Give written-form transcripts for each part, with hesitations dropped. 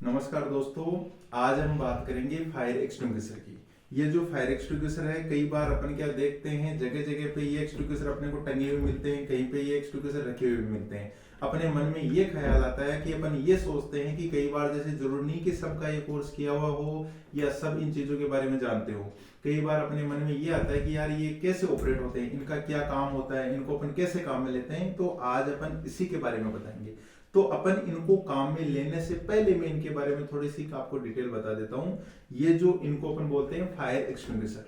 नमस्कार दोस्तों। आज हम बात करेंगे फायर एक्सटिंग्विशर की। ये जो फायर एक्सटिंग्विशर है, कई बार अपन क्या देखते हैं, जगह जगह पे ये एक्सटिंग्विशर अपने को टंगे हुए मिलते हैं, कहीं पे ये एक्सटिंग्विशर रखे हुए मिलते हैं। अपने मन में ये ख्याल आता है कि अपन ये सोचते हैं कि कई बार जैसे जरूरी नहीं कि सबका ये कोर्स किया हुआ हो या सब इन चीजों के बारे में जानते हो। कई बार अपने मन में ये आता है कि यार ये कैसे ऑपरेट होते हैं, इनका क्या काम होता है, इनको अपन कैसे काम में लेते हैं। तो आज अपन इसी के बारे में बताएंगे। तो अपन इनको काम में लेने से पहले मैं इनके बारे में थोड़ी सी आपको डिटेल बता देता हूं। ये जो इनको अपन बोलते हैं फायर एक्सटिंग्विशर,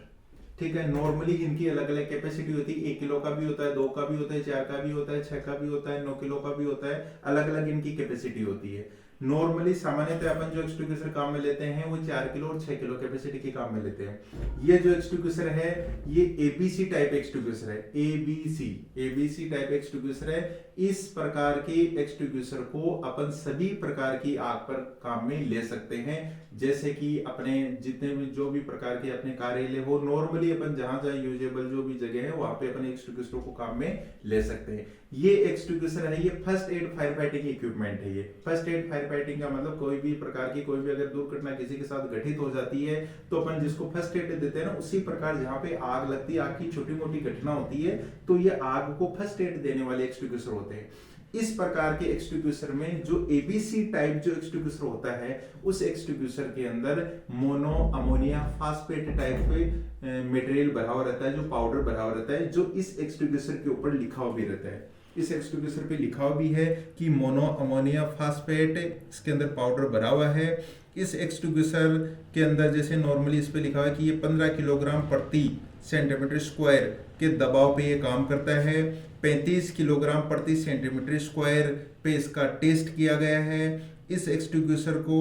ठीक है। नॉर्मली इनकी अलग अलग कैपेसिटी होती है। 1 किलो का भी होता है, 2 का भी होता है, 4 का भी होता है, 6 का भी होता है, 9 किलो का भी होता है। अलग अलग इनकी कैपेसिटी होती है। नॉर्मली सामान्यतः अपन जो एक्सटिंग्विशर काम में लेते हैं वो 4 किलो और 6 किलो कैपेसिटी के काम में लेते हैं। ये जो एक्सटिंग्विशर है ये एबीसी टाइप एक्सटिंग्विशर है। एबीसी टाइप एक्सटिंग्विशर है। इस प्रकार के एक्सटिंग्विशर को अपन सभी प्रकार की आग पर काम में ले सकते हैं। जैसे कि अपने जितने भी जो भी प्रकार के अपने कार्यालय हो, नॉर्मली अपन जहां जहां यूजेबल जो भी जगह है वहां पे अपन एक्सटिंग्विशर को काम में ले सकते हैं। ये एक्सटिंग्विशर है, ये first aid fire fighting equipment है। ये फर्स्ट एड फायर फाइटिंग का मतलब कोई भी प्रकार की कोई भी अगर दुर्घटना किसी के साथ घटित हो जाती है तो अपन जिसको फर्स्ट एड देते हैं ना, उसी प्रकार जहां पे आग लगती है, आग की छोटी मोटी घटना होती है, तो ये आग को फर्स्ट एड देने वाले एक्सटिंग्विशर होते हैं। इस प्रकार के एक्सटिंग्विशर में जो एबीसी टाइप जो एक्सटिंग्विशर होता है, उस एक्सटिंग्विशर के अंदर मोनो अमोनिया फास्फेट टाइप पे मटेरियल भरा हुआ रहता है, जो पाउडर भरा हुआ रहता है, जो इस एक्सटिंग्विशर के ऊपर लिखा हुआ भी रहता है। इस एक्सटिंग्विशर पे लिखा हुआ भी है कि मोनो अमोनिया फास्फेट, इसके अंदर पाउडर भरा हुआ है। इस एक्सटिंग्विशर के अंदर जैसे नॉर्मली इस पे लिखा हुआ है कि ये 15 किलोग्राम प्रति सेंटीमीटर स्क्वायर के दबाव पे ये काम करता है। 35 किलोग्राम प्रति सेंटीमीटर स्क्वायर पे इसका टेस्ट किया गया है। इस एक्सटिंग्विशर को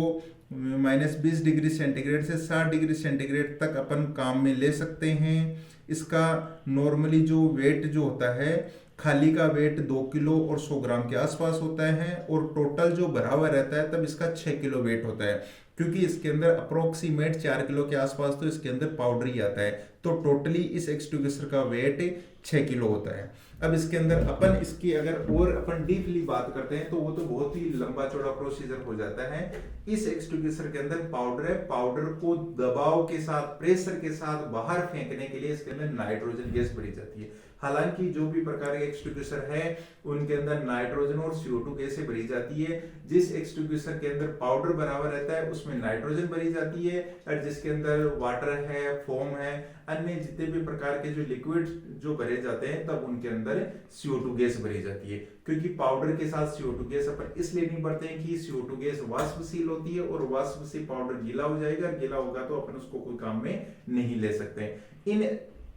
-20 डिग्री सेंटीग्रेड से 60 डिग्री सेंटीग्रेड तक अपन काम में ले सकते हैं। इसका नॉर्मली जो वेट जो होता है, खाली का वेट 2 किलो और 100 ग्राम के आसपास होता है, और टोटल जो भरा हुआ रहता है तब इसका 6 किलो वेट होता है, क्योंकि इसके अंदर अप्रोक्सीमेट 4 किलो के आसपास तो इसके अंदर पाउडर ही आता है। तो टोटली इस एक्सटिंग्विशर का वेट 6 किलो होता है। अब इसके अंदर अपन इसकी अगर और अपन डीपली बात करते हैं तो वो तो बहुत ही लंबा चौड़ा प्रोसीजर हो जाता है। इस एक्सटिंग्विशर के अंदर पाउडर है, पाउडर को दबाव के साथ, प्रेशर के साथ बाहर फेंकने के लिए इसके अंदर नाइट्रोजन गैस भरी जाती है। हालांकि जो भी प्रकार के एक्सटिंग्विशर है उनके अंदर नाइट्रोजन और CO2 गैसें भरी जाती है। जिस एक्सटिंग्विशर के अंदर पाउडर भरा हुआ रहता है उसमें नाइट्रोजन भरी जाती है, और जिसके अंदर वाटर है, फोम है, अन्य जितने भी प्रकार के जो लिक्विड जो भरे जाते हैं तब उनके अंदर CO2 गैस भरी जाती है। क्योंकि पाउडर के साथ CO2 गैस अपन इसलिए नहीं भरते हैं कि CO2 गैस वाष्पशील होती है, और वाष्प से पाउडर गीला हो जाएगा, गीला होगा तो अपन उसको कोई काम में नहीं ले सकते। इन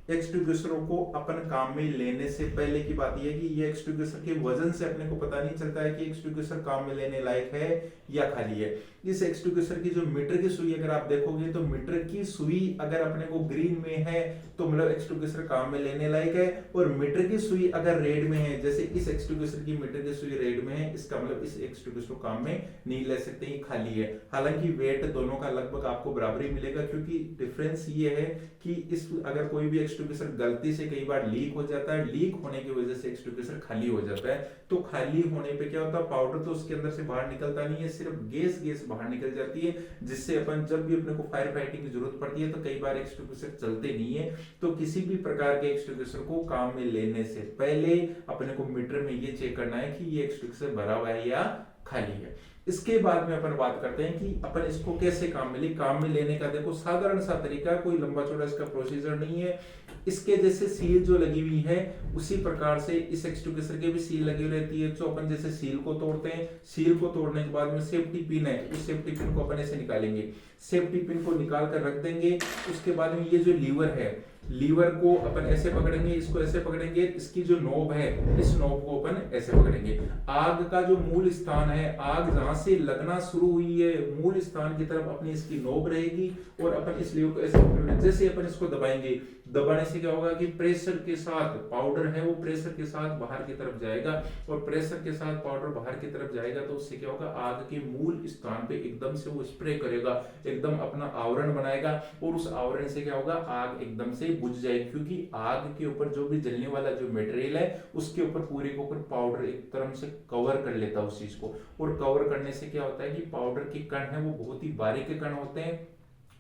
एक्सटिंग्विशरों को अपन काम में लेने से पहले की बात यह है कि ये एक्सटिंग्विशर के वजन से अपने को पता नहीं चलता है कि एक्सटिंग्विशर काम में लेने लायक है या खाली है। इस एक्सटिंग्विशर की जो मीटर की सुई अगर आप देखोगे तो मीटर की सुई अगर अपने को ग्रीन में है तो मतलब एक्सटिंग्विशर काम में लेने लायक है, और मीटर की सुई अगर रेड में है, जैसे इस एक्सटिंग्विशर की मीटर की सुई रेड में है, इसका मतलब इस एक्सटिंग्विशर को काम में नहीं ले सकते, ये खाली है। हालांकि वेट दोनों का लगभग आपको बराबर ही मिलेगा, क्योंकि डिफरेंस ये है कि इस अगर कोई भी एक्सटिंग्विशर गलती से कई बार लीक हो जाता है, लीक होने की वजह से एक्सटिंग्विशर खाली हो जाता है। तो खाली होने पे क्या होता है, पाउडर तो उसके अंदर से बाहर निकलता नहीं है, सिर्फ गैस बाहर निकल जाती है, जिससे अपन जब भी अपने को फायर फाइटिंग की जरूरत पड़ती है तो कई बार एक्सटिंग्विशर चलते नहीं है। तो किसी भी प्रकार के एक्सटिंग्विशर को काम में लेने से पहले अपने को मीटर में ये चेक करना है कि ये एक्सटिंग्विशर भरा हुआ है या खाली है। इसके बाद में अपन बात करते हैं कि अपन इसको कैसे काम में ले। काम में लेने का देखो साधारण सा तरीका, कोई लंबा चौड़ा इसका प्रोसीजर नहीं है। इसके जैसे सील जो लगी हुई है उसी प्रकार से इस एक्सटिंग्विशर के भी सील लगी रहती है। तो अपन जैसे सील को तोड़ते हैं, सील को तोड़ने के बाद में सेफ्टी पिन है, उस सेफ्टी पिन को अपन ऐसे निकालेंगे, सेफ्टी पिन को निकाल कर रख देंगे। उसके बाद में ये जो लीवर है, लीवर को अपन ऐसे पकड़ेंगे, इसको ऐसे पकड़ेंगे, इसकी जो नोब है इस नोब को अपन ऐसे पकड़ेंगे। आग का जो मूल स्थान है, आग जहां से लगना शुरू हुई है मूल स्थान की तरफ अपनी इसकी नोब रहेगी, और अपन इस लीवर को ऐसे पकड़ेंगे। जैसे अपन इसको दबाएंगे, दबाने से क्या होगा कि प्रेशर के साथ पाउडर है वो प्रेशर के साथ बाहर की तरफ जाएगा, और प्रेशर के साथ पाउडर बाहर की तरफ जाएगा तो उससे क्या होगा, आग के मूल स्थान पे एकदम से वो स्प्रे करेगा, एकदम अपना आवरण बनाएगा, और उस आवरण से क्या होगा, आग एकदम से बुझ जाएगी, क्योंकि आग के ऊपर जो भी जलने वाला जो मटेरियल है उसके ऊपर पूरे के ऊपर पाउडर एक तरह से कवर कर लेता है उस चीज को। और कवर करने से क्या होता है कि पाउडर के कण है वो बहुत ही बारीक कण होते हैं,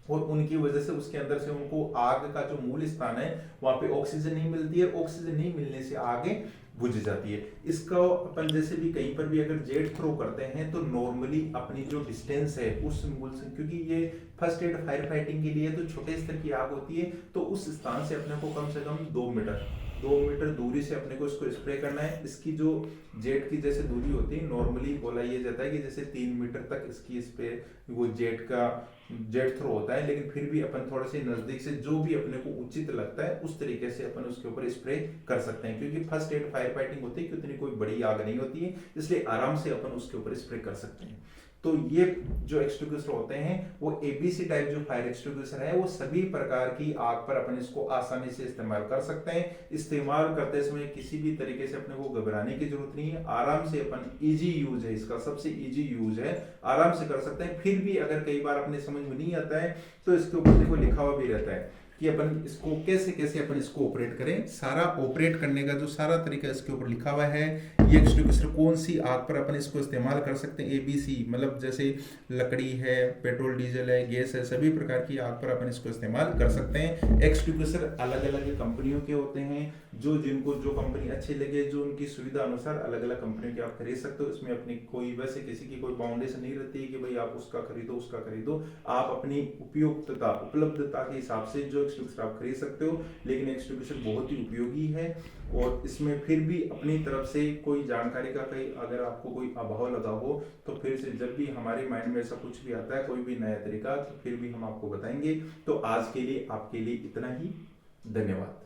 और उनकी वजह से उसके अंदर से उनको आग का जो मूल स्थान है वहां पे ऑक्सीजन नहीं मिलती है, ऑक्सीजन नहीं मिलने से आगे बुझ जाती है। इसका अपन जैसे भी कहीं पर भी अगर जेट थ्रो करते हैं तो नॉर्मली अपनी जो डिस्टेंस है उस मूल से, क्योंकि ये फर्स्ट एड फायर फाइटिंग के लिए तो छोटे स्तर की आग होती है, तो उस स्थान से अपने को कम से कम 2 मीटर दूरी से अपने को इसको स्प्रे करना है। इसकी जो जेट की जैसे दूरी होती है नॉर्मली बोला ये जाता है कि जैसे 3 मीटर तक इसकी स्प्रे वो जेट थ्रो होता है, लेकिन फिर भी अपन थोड़े से नजदीक से जो भी अपने को उचित लगता है उस तरीके से अपन उसके ऊपर स्प्रे कर सकते हैं, क्योंकि फर्स्ट एड फायर फाइटिंग होती है कि उतनी कोई बड़ी आग नहीं होती है, इसलिए आराम से अपन उसके ऊपर स्प्रे कर सकते हैं। तो ये जो एक्सटिंग्विशर होते हैं वो एबीसी टाइप जो फायर एक्सटिंग्विशर है वो सभी प्रकार की आग पर अपन इसको आसानी से इस्तेमाल कर सकते हैं। इस्तेमाल करते समय किसी भी तरीके से अपने को घबराने की जरूरत नहीं है, आराम से अपन इजी यूज है इसका, सबसे इजी यूज है, आराम से कर सकते हैं। फिर भी अगर कई बार अपने समझ में नहीं आता है तो इसके ऊपर देखो लिखा हुआ भी रहता है कि अपन इसको कैसे कैसे अपन इसको ऑपरेट करें। सारा ऑपरेट करने का जो सारा तरीका इसके ऊपर लिखा हुआ है, ये एक्सटिंग्विशर कौन सी आग पर अपन इसको इस्तेमाल कर सकते हैं, एबीसी मतलब जैसे लकड़ी है, पेट्रोल डीजल है, गैस है, सभी प्रकार की आग पर अपन इसको इस्तेमाल कर सकते हैं। एक्सटिंग्विशर अलग अलग कंपनियों के होते हैं, जिनको जो कंपनी अच्छी लगे, जो उनकी सुविधा अनुसार अलग अलग कंपनियों के आप खरीद सकते हो। इसमें अपनी कोई वैसे किसी की कोई बाउंडेशन नहीं रहती है कि भाई आप उसका खरीदो, आप अपनी उपयुक्तता उपलब्धता के हिसाब से जो एक्सटिंग्विशर आप खरीद सकते हो। लेकिन एक्सटिंग्विशर बहुत ही उपयोगी है, और इसमें फिर भी अपनी तरफ से कोई जानकारी का कहीं अगर आपको कोई अभाव लगा हो तो फिर से जब भी हमारे माइंड में ऐसा कुछ भी आता है कोई भी नया तरीका, तो फिर भी हम आपको बताएंगे। तो आज के लिए आपके लिए इतना ही, धन्यवाद।